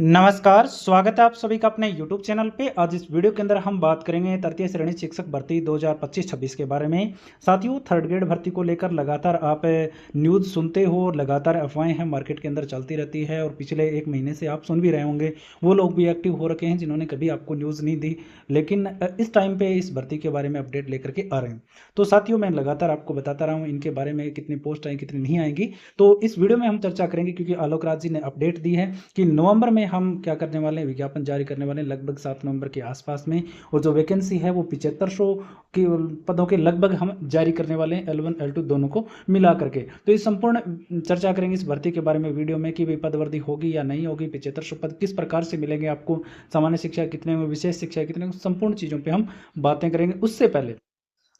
नमस्कार, स्वागत है आप सभी का अपने YouTube चैनल पे। आज इस वीडियो के अंदर हम बात करेंगे तृतीय श्रेणी शिक्षक भर्ती 2025-26 के बारे में। साथियों, थर्ड ग्रेड भर्ती को लेकर लगातार आप न्यूज़ सुनते हो, लगातार अफवाहें हैं मार्केट के अंदर चलती रहती है और पिछले 1 महीने से आप सुन भी रहे होंगे। वो लोग भी एक्टिव हो रखे हैं जिन्होंने कभी आपको न्यूज़ नहीं दी, लेकिन इस टाइम पे इस भर्ती के बारे में अपडेट लेकर के आ रहे हैं। तो साथियों, मैं लगातार आपको बताता रहा हूँ इनके बारे में, कितनी पोस्ट आएँ, कितनी नहीं आएंगी। तो इस वीडियो में हम चर्चा करेंगे क्योंकि आलोक राज जी ने अपडेट दी है कि नवंबर में हम क्या करने वाले हैं, विज्ञापन जारी करने वाले हैं लगभग 7 नवंबर के आसपास में। और जो वैकेंसी है वो 7500 के पदों के लगभग हम जारी करने वाले हैं, L1 L2 दोनों को मिला करके। तो इस संपूर्ण चर्चा करेंगे इस भर्ती के बारे में वीडियो में कि भाई पदवर्धी होगी या नहीं होगी, 7500 पद किस प्रकार से मिलेंगे आपको, सामान्य शिक्षा कितने में, विशेष शिक्षा कितने में, संपूर्ण चीज़ों पर हम बातें करेंगे। उससे पहले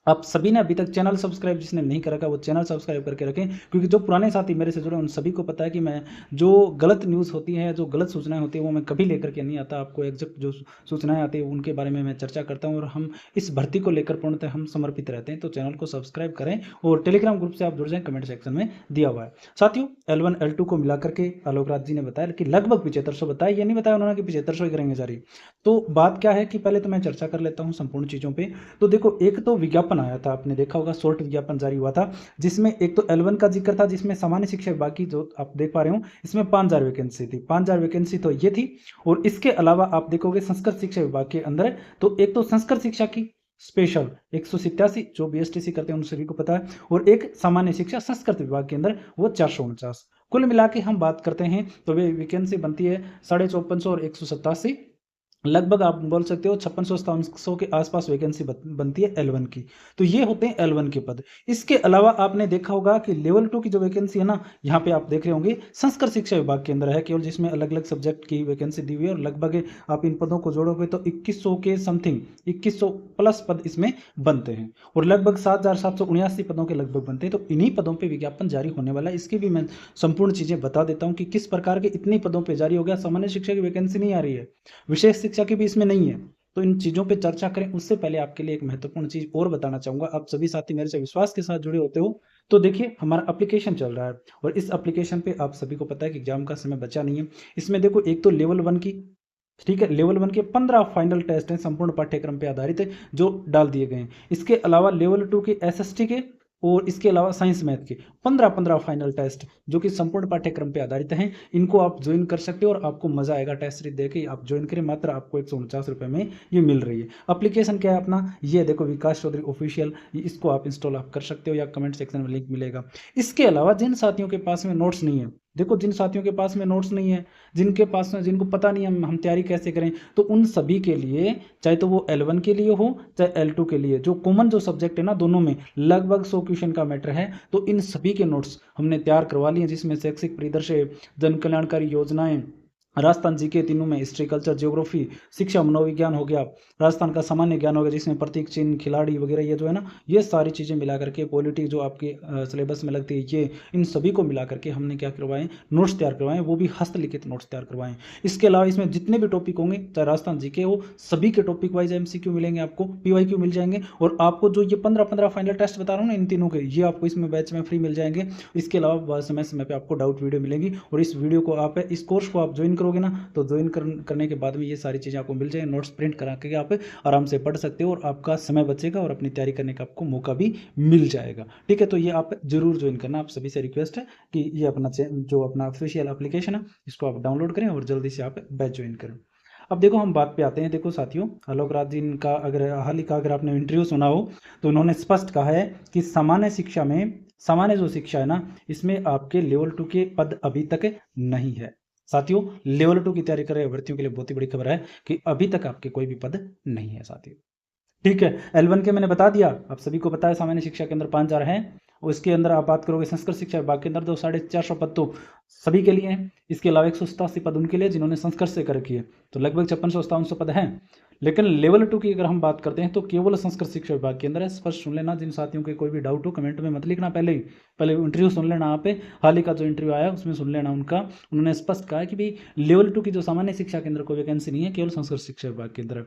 आप सभी ने अभी तक चैनल सब्सक्राइब जिसने नहीं कर रखा वो चैनल सब्सक्राइब करके रखें, क्योंकि जो पुराने साथी मेरे से जुड़े उन सभी को पता है कि मैं जो गलत न्यूज़ होती है, जो गलत सूचनाएं होती है वो मैं कभी लेकर के नहीं आता। आपको एग्जैक्ट जो सूचनाएं आती है उनके बारे में मैं चर्चा करता हूं और हम इस भर्ती को लेकर पूर्णतः हम समर्पित रहते हैं। तो चैनल को सब्सक्राइब करें और टेलीग्राम ग्रुप से आप जुड़ जाएं, कमेंट सेक्शन में दिया हुआ है। साथियों, L1 L2 को मिलाकर के आलोक राज जी ने बताया कि लगभग 7500 बताया, ये नहीं बताया उन्होंने कि 7500 ही करेंगे जारी। तो बात क्या है कि पहले तो मैं चर्चा कर लेता हूँ संपूर्ण चीज़ों पर। तो देखो, एक तो विज्ञापन आया था, आपने देखा होगा, शॉर्ट विज्ञापन जारी हुआ था, जिसमें एक तो L1 का जिक्र था, जिसमें सामान्य शिक्षा विभाग की, जो आप देख पा रहे हो, इसमें 5000 वैकेंसी थी। 5000 वैकेंसी तो ये थी। और इसके अलावा आप देखोगे संस्कृत शिक्षा विभाग के अंदर, तो एक तो संस्कृत शिक्षा की स्पेशल 187 जो BSTC करते हैं उन सभी को पता है, और एक सामान्य शिक्षा संस्कृत विभाग के अंदर वो 449। कुल मिला के हम बात करते हैं तो वे वैकेंसी बनती है 5450 और 187, लगभग आप बोल सकते हो 5600-5700 के आसपास वैकेंसी बनती है L1 की। तो ये होते हैं L1 के पद। इसके अलावा आपने देखा होगा कि लेवल 2 की जो वैकेंसी है ना, यहाँ पे आप देख रहे होंगे संस्कृत शिक्षा विभाग के अंदर है केवल, जिसमें अलग अलग सब्जेक्ट की वैकेंसी दी हुई है और लगभग आप इन पदों को जोड़ोगे तो 2100 के समथिंग, 2100 प्लस पद इसमें बनते हैं और लगभग 7779 पदों के लगभग बनते हैं। तो इन्हीं पदों पर विज्ञापन जारी होने वाला है। इसकी भी मैं संपूर्ण चीज़ें बता देता हूँ कि किस प्रकार के इतने पदों पर जारी हो गया। सामान्य शिक्षा की वैकेंसी नहीं आ रही है, विशेष शिक्षा की भी इसमें नहीं है। तो इन चीज़ों पे चर्चा करें उससे पहले आपके लिए एक महत्वपूर्ण चीज़ और बताना चाहूँगा। आप सभी साथी मेरे से विश्वास के साथ जुड़े होते हो, तो देखिए हमारा एप्लीकेशन चल रहा है और इस एप्लीकेशन पे आप सभी को पता है कि एग्जाम का समय बचा नहीं है। इसमें देखो, एक तो लेवल 1 की, ठीक है, लेवल 1 के 15 फाइनल टेस्ट हैं संपूर्ण पाठ्यक्रम पे आधारित है जो डाल दिए गए हैं। इसके अलावा लेवल 2 के SST के और इसके अलावा साइंस मैथ के 15 फाइनल टेस्ट जो कि संपूर्ण पाठ्यक्रम पे आधारित हैं, इनको आप ज्वाइन कर सकते हो और आपको मजा आएगा। टेस्ट सीरीज देके आप ज्वाइन करें, मात्र आपको 149 रुपये में ये मिल रही है। एप्लीकेशन क्या है अपना, ये देखो, विकास चौधरी ऑफिशियल, इसको आप इंस्टॉल आप कर सकते हो या कमेंट सेक्शन में लिंक मिलेगा। इसके अलावा जिन साथियों के पास में नोट्स नहीं है, देखो जिन साथियों के पास में नोट्स नहीं है, जिनके पास में, जिनको पता नहीं हम तैयारी कैसे करें, तो उन सभी के लिए, चाहे तो वो L1 के लिए हो चाहे L2 के लिए, जो कॉमन जो सब्जेक्ट है ना दोनों में लगभग 100 क्वेश्चन का मैटर है, तो इन सभी के नोट्स हमने तैयार करवा लिए, जिसमें शैक्षिक परिदृश्य, जन कल्याणकारी योजनाएं, राजस्थान जीके तीनों में, हिस्ट्री, कल्चर, ज्योग्राफी, शिक्षा, मनोविज्ञान हो गया, राजस्थान का सामान्य ज्ञान हो गया जिसमें प्रतीक चिन्ह, खिलाड़ी वगैरह, ये जो है ना, ये सारी चीज़ें मिला करके, पॉलिटिक्स जो आपके सिलेबस में लगती है, ये इन सभी को मिला करके हमने क्या करवाएं, नोट्स तैयार करवाएं, वो भी हस्तलिखित नोट्स तैयार करवाएं। इसके अलावा इसमें जितने भी टॉपिक होंगे, चाहे राजस्थान जीके हो, सभी के टॉपिक वाइज MCQ मिलेंगे आपको, PYQ मिल जाएंगे, और आपको जो ये 15 फाइनल टेस्ट बता रहा हूँ ना इन तीनों के, ये आपको इसमें बैच में फ्री मिल जाएंगे। इसके अलावा समय समय पर आपको डाउट वीडियो मिलेंगी, और इस वीडियो को आप, इस कोर्स को आप ज्वाइन करोगे ना, तो ज्वाइन करने के बाद में ये सारी चीज़ें आपको मिल जाएंगी। नोट्स प्रिंट करा के आप आराम से पढ़ सकते हो और आपका समय बचेगा और अपनी तैयारी करने का आपको मौका भी मिल जाएगा। ठीक है, तो ये आप जरूर ज्वाइन करना। आप सभी से रिक्वेस्ट है कि ये अपना जो अपना ऑफिशियल एप्लीकेशन है इसको आप डाउनलोड करें और जल्दी से आप बैच ज्वाइन करें। अब देखो हम बात पे आते हैं। देखो साथियों, आलोक राज जी का अगर हाल ही का अगर आपने इंटरव्यू सुना हो तो उन्होंने स्पष्ट कहा है कि सामान्य शिक्षा में, सामान्य जो शिक्षा है ना, इसमें आपके लेवल 2 के पद अभी तक नहीं है। साथियों, लेवल 2 की तैयारी कर रहे अभ्यर्थियों के लिए बहुत ही बड़ी खबर है कि अभी तक आपके कोई भी पद नहीं है साथियों। ठीक है, L1 के मैंने बता दिया, आप सभी को पता है सामान्य शिक्षा के अंदर 5000 हैं, और इसके अंदर आप बात करोगे संस्कृत शिक्षा विभाग के अंदर तो 450 पद तो सभी के लिए हैं। इसके अलावा 187 पद उनके लिए जिन्होंने संस्कृत से कर रखी है, तो लगभग 5600-5700 पद हैं। लेकिन लेवल 2 की अगर हम बात करते हैं तो केवल संस्कृत शिक्षा विभाग के अंदर है। स्पष्ट सुन लेना, जिन साथियों के कोई भी डाउट हो कमेंट में मत लिखना, पहले इंटरव्यू सुन लेना। आप हाल ही का जो इंटरव्यू आया उसमें सुन लेना उनका, उन्होंने स्पष्ट कहा कि भाई लेवल 2 की जो सामान्य शिक्षा के अंदर कोई वैकेंसी नहीं है, केवल संस्कृत शिक्षा विभाग के अंदर।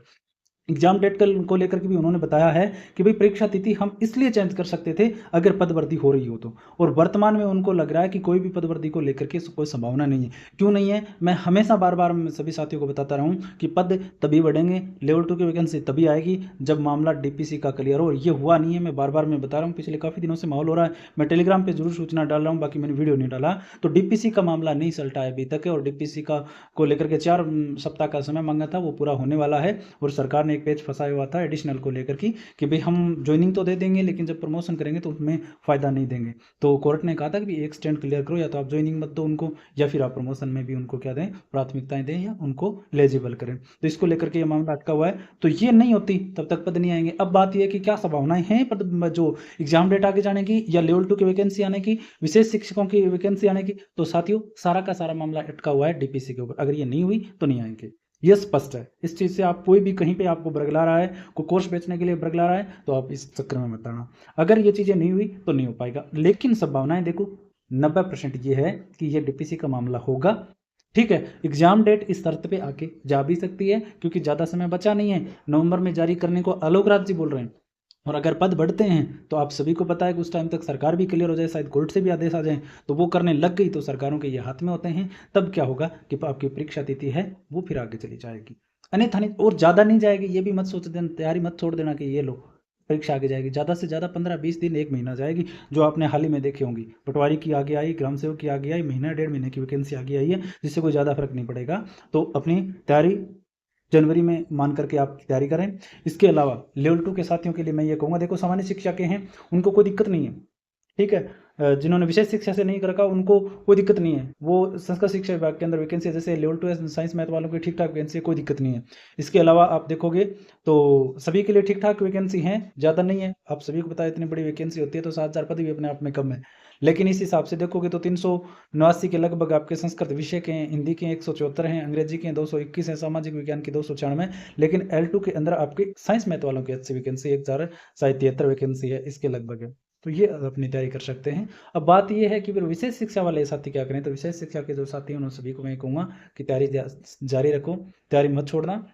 एग्जाम डेट को लेकर के भी उन्होंने बताया है कि भाई परीक्षा तिथि हम इसलिए चेंज कर सकते थे अगर पद वृद्धि हो रही हो तो, और वर्तमान में उनको लग रहा है कि कोई भी पद वृद्धि को लेकर के कोई संभावना नहीं है। क्यों नहीं है? मैं हमेशा बार बार सभी साथियों को बताता रहा हूँ कि पद तभी बढ़ेंगे, लेवल 2 की वैकेंसी तभी आएगी जब मामला डीपीसी का क्लियर हो, और ये हुआ नहीं है। मैं बार बार बता रहा हूँ, पिछले काफ़ी दिनों से माहौल हो रहा है, मैं टेलीग्राम पर जरूर सूचना डाल रहा हूँ, बाकी मैंने वीडियो नहीं डाला। तो डीपीसी का मामला नहीं सलटा है अभी तक है, और डीपीसी का को लेकर के 4 सप्ताह का समय मांगा था, वो पूरा होने वाला है। और सरकार ने एक पेज फंसाया हुआ था एडिशनल को लेकर कि भाई हम ज्वाइनिंग तो दे देंगे लेकिन जब प्रमोशन करेंगे तो उसमें फ़ायदा नहीं देंगे। तो कोर्ट ने कहा था कि एक स्टैंड क्लियर करो, या तो आप ज्वाइनिंग मत दो उनको, या फिर आप प्रमोशन में भी उनको क्या दें, प्राथमिकताएं दें, या उनको एलिजिबल करें। तो इसको लेकर के ये मामला अटका हुआ है। तो ये नहीं होती तब तक पद नहीं आएंगे। अब बात यह है कि क्या संभावनाएं हैं पद जो एग्जाम डेट आगे जाने की, या लेवल 2 की वैकेंसी आने की, विशेष शिक्षकों की वैकेंसी आने की। तो साथियों सारा का सारा मामला अटका हुआ है डीपीसी के ऊपर। अगर ये नहीं हुई तो नहीं आएंगे, ये स्पष्ट है। इस चीज़ से आप कोई भी कहीं पे आपको बरगला रहा है, कोई कोर्स बेचने के लिए बरगला रहा है, तो आप इस चक्कर में मत आना। अगर ये चीज़ें नहीं हुई तो नहीं हो पाएगा, लेकिन संभावनाएं देखो 90% ये है कि ये डीपीसी का मामला होगा। ठीक है, एग्जाम डेट इस शर्त पे आके जा भी सकती है क्योंकि ज़्यादा समय बचा नहीं है। नवंबर में जारी करने को आलोक राज जी बोल रहे हैं, और अगर पद बढ़ते हैं तो आप सभी को पता है कि उस टाइम तक सरकार भी क्लियर हो जाए, शायद कोर्ट से भी आदेश आ जाए, तो वो करने लग गई तो सरकारों के ये हाथ में होते हैं। तब क्या होगा कि आपकी परीक्षा तिथि है वो फिर आगे चली जाएगी, अन्यथा नहीं, और ज़्यादा नहीं जाएगी। ये भी मत सोच देना, तैयारी मत छोड़ देना कि ये लो परीक्षा आगे जाएगी। ज़्यादा से ज़्यादा 15-20 दिन, 1 महीना जाएगी, जो आपने हाल ही में देखी होंगी। पटवारी की आगे आई, ग्राम सेवक की आगे आई, महीना 1.5 महीने की वैकेंसी आगे आई है, जिससे कोई ज़्यादा फर्क नहीं पड़ेगा। तो अपनी तैयारी जनवरी में मान करके आप तैयारी करें। इसके अलावा लेवल 2 के साथियों के लिए मैं ये कहूँगा, देखो सामान्य शिक्षा के हैं उनको कोई दिक्कत नहीं है, ठीक है। जिन्होंने विशेष शिक्षा से नहीं कर रखा उनको कोई दिक्कत नहीं है, वो संस्कृत शिक्षा विभाग के अंदर वैकेंसी जैसे लेवल 2 है, साइंस मैथ वालों की ठीक ठाक वैकेंसी है, कोई दिक्कत नहीं है। इसके अलावा आप देखोगे तो सभी के लिए ठीक ठाक वैकेंसी हैं, ज़्यादा नहीं है। आप सभी को पता है इतनी बड़ी वैकेंसी होती है तो 7,000 पद भी अपने आप में कम है। लेकिन इस हिसाब से देखोगे तो 389 के लगभग आपके संस्कृत विषय के हैं, हिंदी के 174 हैं, अंग्रेजी के 221 हैं, सामाजिक विज्ञान की 296। लेकिन L2 के अंदर आपके साइंस मैथ वालों की अच्छी वैकेंसी 1073 वैकेंसी है, इसके लगभग है। तो ये अपनी तैयारी कर सकते हैं। अब बात ये है कि फिर विशेष शिक्षा वाले साथी क्या करें, तो विशेष शिक्षा के जो साथी हैं उन सभी को मैं कहूँगा कि तैयारी जारी रखो, तैयारी मत छोड़ना,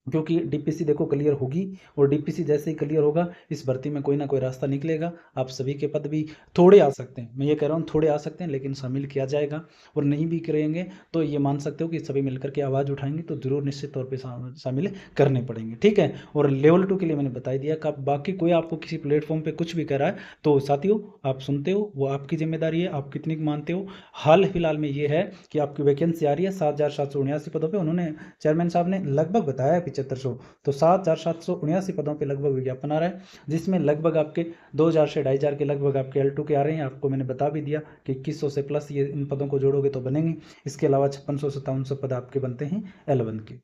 क्योंकि डीपीसी देखो क्लियर होगी, और डीपीसी जैसे ही क्लियर होगा इस भर्ती में कोई ना कोई रास्ता निकलेगा। आप सभी के पद भी थोड़े आ सकते हैं, मैं ये कह रहा हूँ थोड़े आ सकते हैं, लेकिन शामिल किया जाएगा। और नहीं भी करेंगे तो ये मान सकते हो कि सभी मिलकर के आवाज़ उठाएंगे तो जरूर निश्चित तौर पे शामिल करने पड़ेंगे, ठीक है। और लेवल 2 के लिए मैंने बता दिया कि बाकी कोई आपको किसी प्लेटफॉर्म पर कुछ भी कह रहा है तो साथियों आप सुनते हो, वो आपकी जिम्मेदारी है, आप कितनी मानते हो। हाल फिलहाल में ये है कि आपकी वैकेंसी आ रही है 7,779 पदों पर, उन्होंने चेयरमैन साहब ने लगभग बताया है 7500, तो 7,779 पदों पे लगभग विज्ञापन आ रहा है, जिसमें लगभग आपके 2,000 से 2,500 के लगभग आपके L2 के आ रहे हैं। आपको मैंने बता भी दिया कि 2100 से प्लस ये इन पदों को जोड़ोगे तो बनेंगे। इसके अलावा 5600-5700 पद आपके बनते हैं L1 के।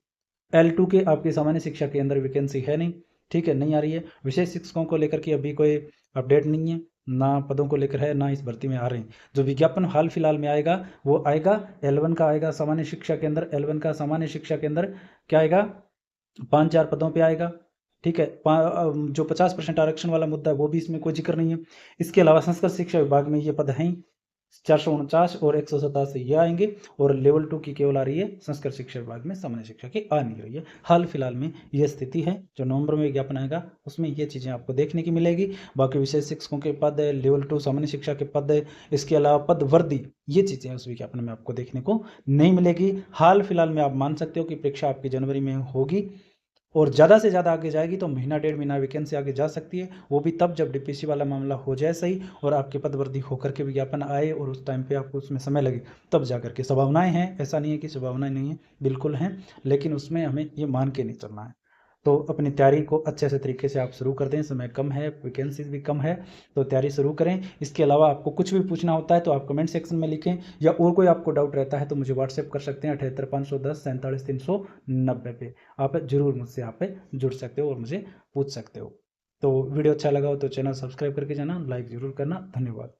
L2 के आपकी सामान्य शिक्षा के अंदर वैकेंसी है नहीं, ठीक है, नहीं आ रही है। विशेष शिक्षकों को लेकर के अभी कोई अपडेट नहीं है, ना पदों को लेकर है, ना इस भर्ती में आ रहे हैं। जो विज्ञापन हाल फिलहाल में आएगा वो आएगा L1 का आएगा सामान्य शिक्षा के अंदर। L1 का सामान्य शिक्षा के अंदर क्या आएगा, 5-4 पदों पे आएगा, ठीक है। जो 50% आरक्षण वाला मुद्दा है वो भी इसमें कोई जिक्र नहीं है। इसके अलावा संस्कृत शिक्षा विभाग में ये पद हैं 449 और 187 ये आएंगे, और लेवल 2 की केवल आ रही है संस्कृत शिक्षा विभाग में, सामान्य शिक्षा की आ नहीं रही है। हाल फिलहाल में ये स्थिति है। जो नवंबर में विज्ञापन आएगा उसमें ये चीज़ें आपको देखने की मिलेगी। बाकी विशेष शिक्षकों के पद है, लेवल 2 सामान्य शिक्षा के पद है, इसके अलावा पद वर्दी, ये चीज़ें उस विज्ञापन में आपको देखने को नहीं मिलेगी। हाल फिलहाल में आप मान सकते हो कि परीक्षा आपकी जनवरी में होगी, और ज़्यादा से ज़्यादा आगे जाएगी तो महीना 1.5 महीना वैकेंसी आगे जा सकती है, वो भी तब जब डीपीसी वाला मामला हो जाए सही, और आपके पद वृद्धि होकर के विज्ञापन आए और उस टाइम पे आपको उसमें समय लगे, तब जा करके। संभावनाएं हैं, ऐसा नहीं है कि संभावनाएं नहीं है, बिल्कुल हैं, लेकिन उसमें हमें ये मान के नहीं चलना है। तो अपनी तैयारी को अच्छे से तरीके से आप शुरू कर दें, समय कम है, वैकेंसीज भी कम है, तो तैयारी शुरू करें। इसके अलावा आपको कुछ भी पूछना होता है तो आप कमेंट सेक्शन में लिखें, या और कोई आपको डाउट रहता है तो मुझे व्हाट्सएप कर सकते हैं 78 510 47 390 पे। आप जरूर मुझसे आप जुड़ सकते हो और मुझे पूछ सकते हो। तो वीडियो अच्छा लगा हो तो चैनल सब्सक्राइब करके जाना, लाइक ज़रूर करना। धन्यवाद।